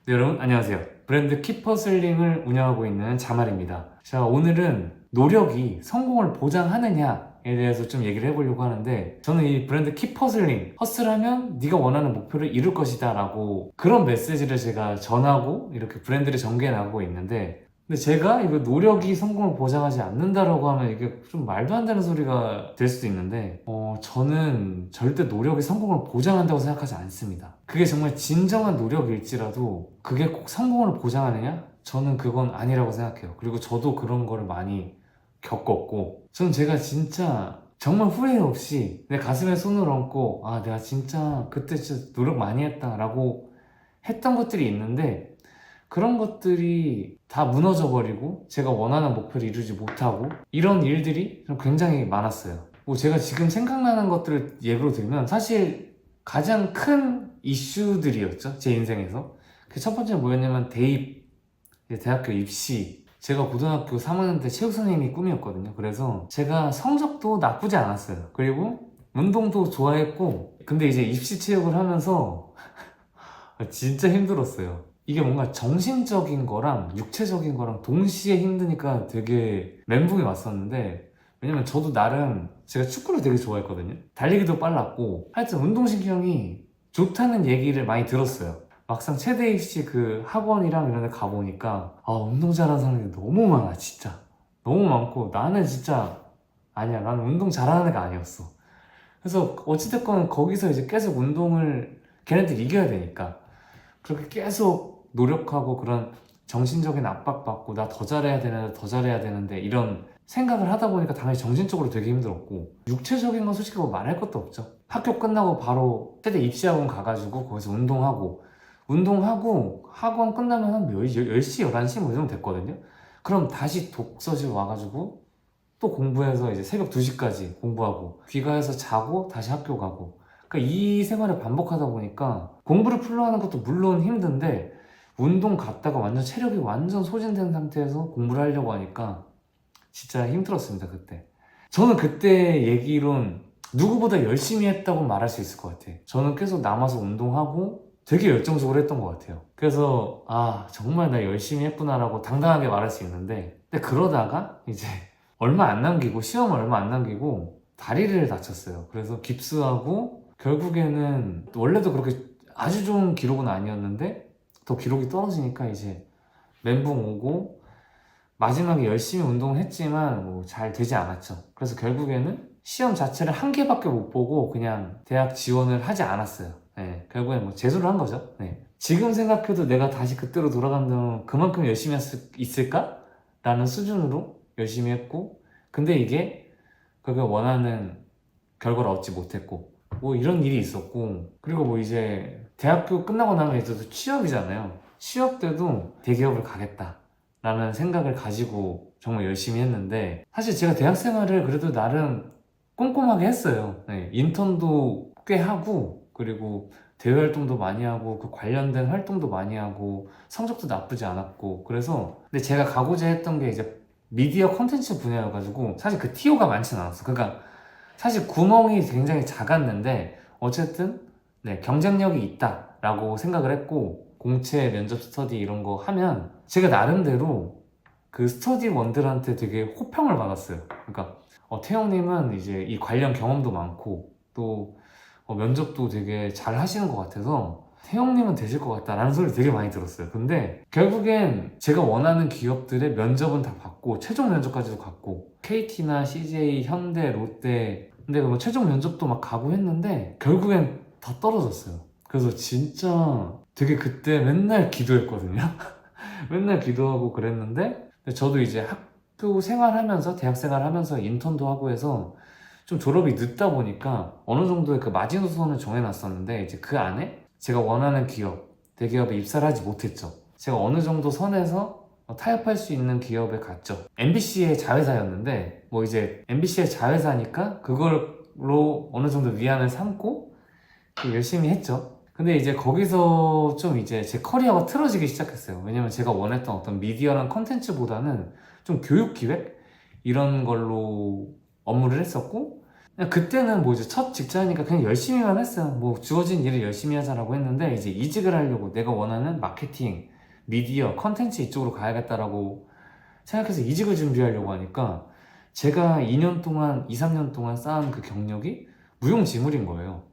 네, 여러분 안녕하세요. 브랜드 키퍼슬링을 운영하고 있는 자말입니다. 자, 오늘은 노력이 성공을 보장하느냐에 대해서 좀 얘기를 해보려고 하는데, 저는 이 브랜드 키퍼슬링, 허슬하면 네가 원하는 목표를 이룰 것이다 라고 그런 메시지를 제가 전하고 이렇게 브랜드를 전개해 나가고 있는데, 근데 제가 이거 노력이 성공을 보장하지 않는다라고 하면 이게 좀 말도 안 되는 소리가 될 수도 있는데, 저는 절대 노력이 성공을 보장한다고 생각하지 않습니다. 그게 정말 진정한 노력일지라도 그게 꼭 성공을 보장하느냐? 저는 그건 아니라고 생각해요. 그리고 저도 그런 거를 많이 겪었고, 저는 제가 진짜 정말 후회 없이 내 가슴에 손을 얹고, 아, 내가 진짜 그때 진짜 노력 많이 했다 라고 했던 것들이 있는데, 그런 것들이 다 무너져 버리고 제가 원하는 목표를 이루지 못하고 이런 일들이 좀 굉장히 많았어요. 뭐 제가 지금 생각나는 것들을 예로 들면, 사실 가장 큰 이슈들이었죠, 제 인생에서. 그 첫 번째는 뭐였냐면 대입, 이제 대학교 입시. 제가 고등학교 3학년 때 체육 선생님이 꿈이었거든요. 그래서 제가 성적도 나쁘지 않았어요. 그리고 운동도 좋아했고, 근데 이제 입시 체육을 하면서 진짜 힘들었어요. 이게 뭔가 정신적인 거랑 육체적인 거랑 동시에 힘드니까 되게 멘붕이 왔었는데, 왜냐면 저도 나름 제가 축구를 되게 좋아했거든요. 달리기도 빨랐고, 하여튼 운동신경이 좋다는 얘기를 많이 들었어요. 막상 최대 입시 그 학원이랑 이런 데 가보니까, 아, 운동 잘하는 사람들이 너무 많아, 진짜. 너무 많고, 나는 진짜 아니야. 나는 운동 잘하는 애가 아니었어. 그래서 어찌됐건 거기서 이제 계속 운동을 걔네들 이겨야 되니까 그렇게 계속 노력하고, 그런 정신적인 압박받고 나 더 잘해야 되는데 더 잘해야 되는데 이런 생각을 하다 보니까 당연히 정신적으로 되게 힘들었고, 육체적인 건 솔직히 뭐 말할 것도 없죠. 학교 끝나고 바로 세대 입시학원 가가지고 거기서 운동하고 학원 끝나면 한 10시, 11시 뭐 이 정도 됐거든요. 그럼 다시 독서실 와가지고 또 공부해서 이제 새벽 2시까지 공부하고 귀가해서 자고 다시 학교 가고, 그러니까 이 생활을 반복하다 보니까 공부를 풀로 하는 것도 물론 힘든데, 운동 갔다가 완전 체력이 완전 소진된 상태에서 공부를 하려고 하니까 진짜 힘들었습니다, 그때. 저는 그때 얘기론 누구보다 열심히 했다고 말할 수 있을 것 같아요. 저는 계속 남아서 운동하고 되게 열정적으로 했던 것 같아요. 그래서 아, 정말 나 열심히 했구나라고 당당하게 말할 수 있는데, 근데 그러다가 이제 얼마 안 남기고, 시험 얼마 안 남기고 다리를 다쳤어요. 그래서 깁스하고 결국에는 원래도 그렇게 아주 좋은 기록은 아니었는데 더 기록이 떨어지니까 이제 멘붕 오고, 마지막에 열심히 운동을 했지만 뭐 잘 되지 않았죠. 그래서 결국에는 시험 자체를 한 개밖에 못 보고 그냥 대학 지원을 하지 않았어요. 네, 결국엔 뭐 재수를 한 거죠. 네. 지금 생각해도 내가 다시 그때로 돌아간다면 그만큼 열심히 했을까? 라는 수준으로 열심히 했고, 근데 이게 그게 원하는 결과를 얻지 못했고, 뭐 이런 일이 있었고, 그리고 뭐 이제 대학교 끝나고 나면 이제 또 취업이잖아요. 취업 때도 대기업을 가겠다 라는 생각을 가지고 정말 열심히 했는데, 사실 제가 대학 생활을 그래도 나름 꼼꼼하게 했어요. 네, 인턴도 꽤 하고, 그리고 대외 활동도 많이 하고, 그 관련된 활동도 많이 하고, 성적도 나쁘지 않았고. 그래서 근데 제가 가고자 했던 게 이제 미디어 콘텐츠 분야여가지고 사실 그 티오가 많지는 않았어. 그러니까 사실 구멍이 굉장히 작았는데, 어쨌든 네, 경쟁력이 있다라고 생각을 했고, 공채 면접 스터디 이런 거 하면 제가 나름대로 그 스터디원들한테 되게 호평을 받았어요. 그러니까 태영님은 이제 이 관련 경험도 많고 또 면접도 되게 잘 하시는 것 같아서 태영님은 되실 것 같다라는 소리 되게 많이 들었어요. 근데 결국엔 제가 원하는 기업들의 면접은 다 받고, 최종 면접까지도 갔고, KT나 CJ, 현대, 롯데, 근데 뭐 최종 면접도 막 가고 했는데 결국엔 다 떨어졌어요. 그래서 진짜 되게 그때 맨날 기도했거든요. 맨날 기도하고 그랬는데, 근데 저도 이제 학교 생활하면서, 대학 생활하면서 인턴도 하고 해서 좀 졸업이 늦다 보니까 어느 정도의 그 마지노선을 정해놨었는데, 이제 그 안에 제가 원하는 기업, 대기업에 입사를 하지 못했죠. 제가 어느 정도 선에서 타협할 수 있는 기업에 갔죠. MBC의 자회사였는데, 뭐 이제 MBC의 자회사니까 그걸로 어느 정도 위안을 삼고 열심히 했죠. 근데 이제 거기서 좀 이제 제 커리어가 틀어지기 시작했어요. 왜냐면 제가 원했던 어떤 미디어랑 컨텐츠보다는 좀 교육 기획? 이런 걸로 업무를 했었고, 그냥 그때는 뭐 이제 첫 직장이니까 그냥 열심히만 했어요. 뭐 주어진 일을 열심히 하자라고 했는데 이제 이직을 하려고 내가 원하는 마케팅, 미디어, 컨텐츠 이쪽으로 가야겠다라고 생각해서 이직을 준비하려고 하니까 제가 2년 동안, 2, 3년 동안 쌓은 그 경력이 무용지물인 거예요.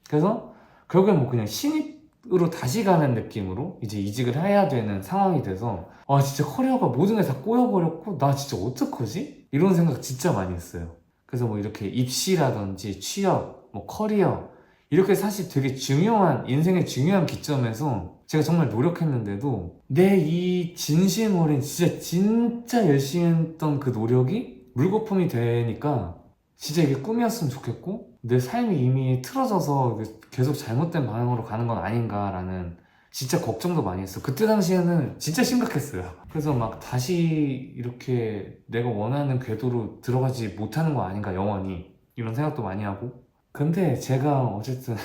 그래서 결국엔 뭐 그냥 신입으로 다시 가는 느낌으로 이제 이직을 해야 되는 상황이 돼서 아 진짜 커리어가 모든 게 다 꼬여버렸고 나 진짜 어떡하지? 이런 생각 진짜 많이 했어요. 그래서 뭐 이렇게 입시라든지 취업, 뭐 커리어 이렇게 사실 되게 중요한 인생의 중요한 기점에서 제가 정말 노력했는데도 내 이 진심 어린 진짜 열심히 했던 그 노력이 물거품이 되니까 진짜 이게 꿈이었으면 좋겠고 내 삶이 이미 틀어져서 계속 잘못된 방향으로 가는 건 아닌가라는 진짜 걱정도 많이 했어. 그때 당시에는 진짜 심각했어요. 그래서 막 다시 이렇게 내가 원하는 궤도로 들어가지 못하는 거 아닌가 영원히 이런 생각도 많이 하고 근데 제가 어쨌든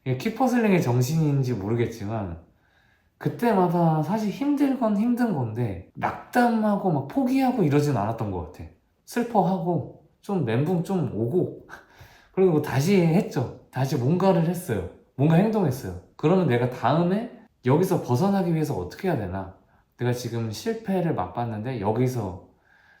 이게 키퍼슬링의 정신인지 모르겠지만 그때마다 사실 힘들건 힘든 건데 낙담하고 막 포기하고 이러진 않았던 것 같아. 슬퍼하고 좀 멘붕 좀 오고 그리고 다시 했죠. 다시 뭔가를 했어요. 뭔가 행동했어요. 그러면 내가 다음에 여기서 벗어나기 위해서 어떻게 해야 되나? 내가 지금 실패를 맛봤는데 여기서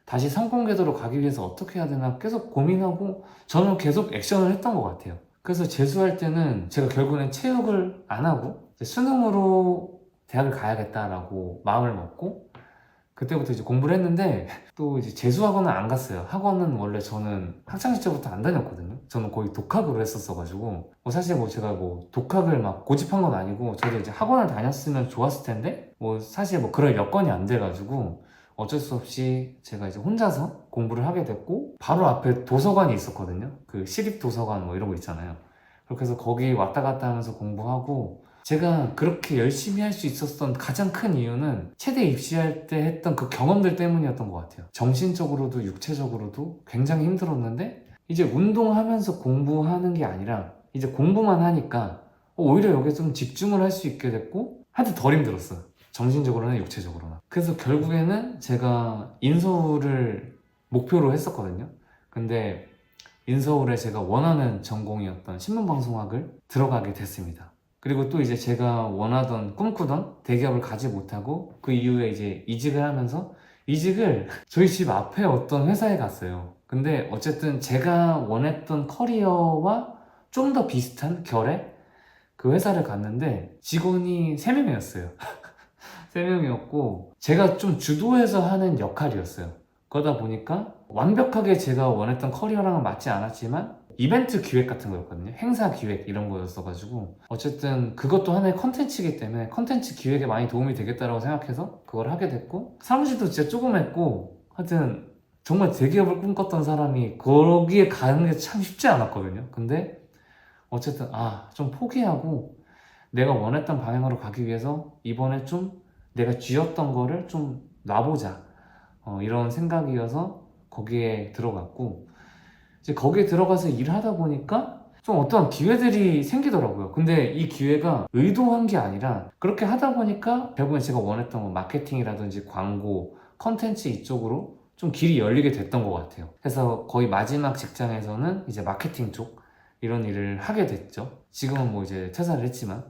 다시 성공 궤도로 가기 위해서 어떻게 해야 되나 계속 고민하고 저는 계속 액션을 했던 것 같아요. 그래서 재수할 때는 제가 결국엔 체육을 안 하고 수능으로 대학을 가야겠다라고 마음을 먹고 그때부터 이제 공부를 했는데 또 이제 재수학원은 안 갔어요. 학원은 원래 저는 학창시절부터 안 다녔거든요. 저는 거의 독학으로 했었어가지고 뭐 사실 뭐 제가 뭐 독학을 막 고집한 건 아니고 저도 이제 학원을 다녔으면 좋았을 텐데 뭐 사실 뭐 그럴 여건이 안 돼가지고 어쩔 수 없이 제가 이제 혼자서 공부를 하게 됐고 바로 앞에 도서관이 있었거든요. 그 시립 도서관 뭐 이런 거 있잖아요. 그렇게 해서 거기 왔다 갔다 하면서 공부하고 제가 그렇게 열심히 할 수 있었던 가장 큰 이유는 체대 입시할 때 했던 그 경험들 때문이었던 것 같아요. 정신적으로도 육체적으로도 굉장히 힘들었는데 이제 운동하면서 공부하는 게 아니라 이제 공부만 하니까 오히려 여기에 좀 집중을 할 수 있게 됐고 하여튼 덜 힘들었어요. 정신적으로나 육체적으로나. 그래서 결국에는 제가 인서울을 목표로 했었거든요. 근데 인서울에 제가 원하는 전공이었던 신문방송학을 들어가게 됐습니다. 그리고 또 이제 제가 원하던 꿈꾸던 대기업을 가지 못하고 그 이후에 이제 이직을 하면서 이직을 저희 집 앞에 어떤 회사에 갔어요. 근데 어쨌든 제가 원했던 커리어와 좀 더 비슷한 결의 그 회사를 갔는데 직원이 3명이었어요. 3명이었고 제가 좀 주도해서 하는 역할이었어요. 그러다 보니까 완벽하게 제가 원했던 커리어랑은 맞지 않았지만 이벤트 기획 같은 거였거든요. 행사 기획 이런 거였어가지고 어쨌든 그것도 하나의 컨텐츠이기 때문에 컨텐츠 기획에 많이 도움이 되겠다라고 생각해서 그걸 하게 됐고 사무실도 진짜 조그맸고 하여튼 정말 대기업을 꿈꿨던 사람이 거기에 가는 게 참 쉽지 않았거든요. 근데 어쨌든 좀 포기하고 내가 원했던 방향으로 가기 위해서 이번에 좀 내가 쥐었던 거를 좀 놔보자 이런 생각이어서 거기에 들어갔고 이제 거기에 들어가서 일을 하다 보니까 좀 어떤 기회들이 생기더라고요. 근데 이 기회가 의도한 게 아니라 그렇게 하다 보니까 결국엔 제가 원했던 뭐 마케팅이라든지 광고, 컨텐츠 이쪽으로 좀 길이 열리게 됐던 것 같아요. 그래서 거의 마지막 직장에서는 이제 마케팅 쪽 이런 일을 하게 됐죠. 지금은 뭐 이제 퇴사를 했지만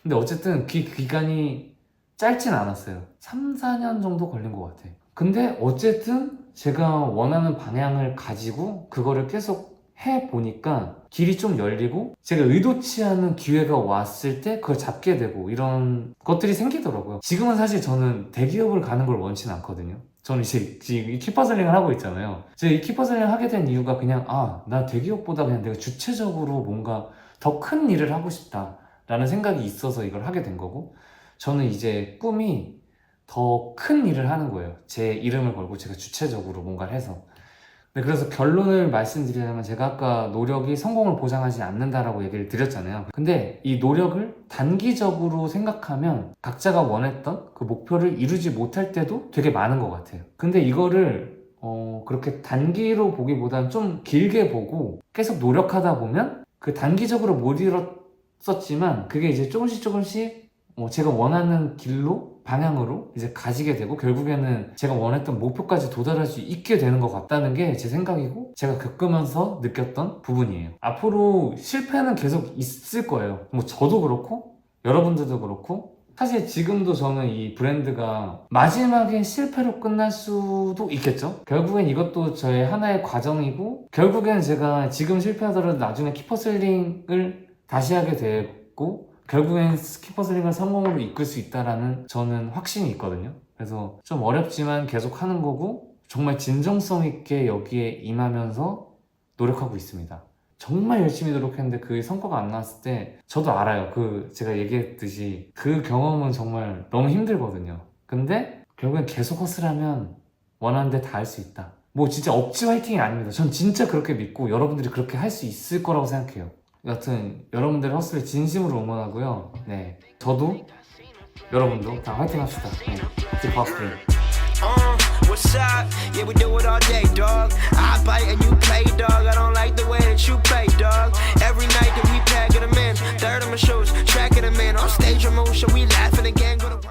근데 어쨌든 그 기간이 짧진 않았어요. 3, 4년 정도 걸린 것 같아요. 근데 어쨌든 제가 원하는 방향을 가지고 그거를 계속 해보니까 길이 좀 열리고 제가 의도치 않은 기회가 왔을 때 그걸 잡게 되고 이런 것들이 생기더라고요. 지금은 사실 저는 대기업을 가는 걸 원치는 않거든요. 저는 이제 지금 이 키퍼슬링을 하고 있잖아요. 제가 이 키퍼슬링을 하게 된 이유가 그냥 나 대기업보다 그냥 내가 주체적으로 뭔가 더 큰 일을 하고 싶다 라는 생각이 있어서 이걸 하게 된 거고 저는 이제 꿈이 더 큰 일을 하는 거예요. 제 이름을 걸고 제가 주체적으로 뭔가를 해서. 네, 그래서 결론을 말씀드리자면 제가 아까 노력이 성공을 보장하지 않는다라고 얘기를 드렸잖아요. 근데 이 노력을 단기적으로 생각하면 각자가 원했던 그 목표를 이루지 못할 때도 되게 많은 것 같아요. 근데 이거를 그렇게 단기로 보기보다는 좀 길게 보고 계속 노력하다 보면 그 단기적으로 못 이뤘었지만 그게 이제 조금씩 제가 원하는 길로 방향으로 이제 가지게 되고 결국에는 제가 원했던 목표까지 도달할 수 있게 되는 것 같다는 게 제 생각이고 제가 겪으면서 느꼈던 부분이에요. 앞으로 실패는 계속 있을 거예요. 뭐 저도 그렇고 여러분들도 그렇고 사실 지금도 저는 이 브랜드가 마지막엔 실패로 끝날 수도 있겠죠? 결국엔 이것도 저의 하나의 과정이고 결국엔 제가 지금 실패하더라도 나중에 키퍼슬링을 다시 하게 되고 결국엔 키퍼슬링을 성공으로 이끌 수 있다라는 저는 확신이 있거든요. 그래서 좀 어렵지만 계속 하는 거고 정말 진정성 있게 여기에 임하면서 노력하고 있습니다. 정말 열심히 노력했는데 그 성과가 안 나왔을 때 저도 알아요. 제가 얘기했듯이 그 경험은 정말 너무 힘들거든요. 근데 결국엔 계속 허슬하면 원하는 데 다 할 수 있다. 뭐 진짜 억지 화이팅이 아닙니다. 전 진짜 그렇게 믿고 여러분들이 그렇게 할 수 있을 거라고 생각해요. 여튼 여러분들의 허슬을 진심으로 응원하고요. 네, 저도 여러분도 다 화이팅 합시다. 네, Keep hustling. What's up? Yeah, we do it all day, dog. I bite and you play, dog. I don't like the way that you play, dog. Every night that we pack it, I'm in. Third of my shows, tracking them in. On stage, I'm on, so we laughing again. Go to work.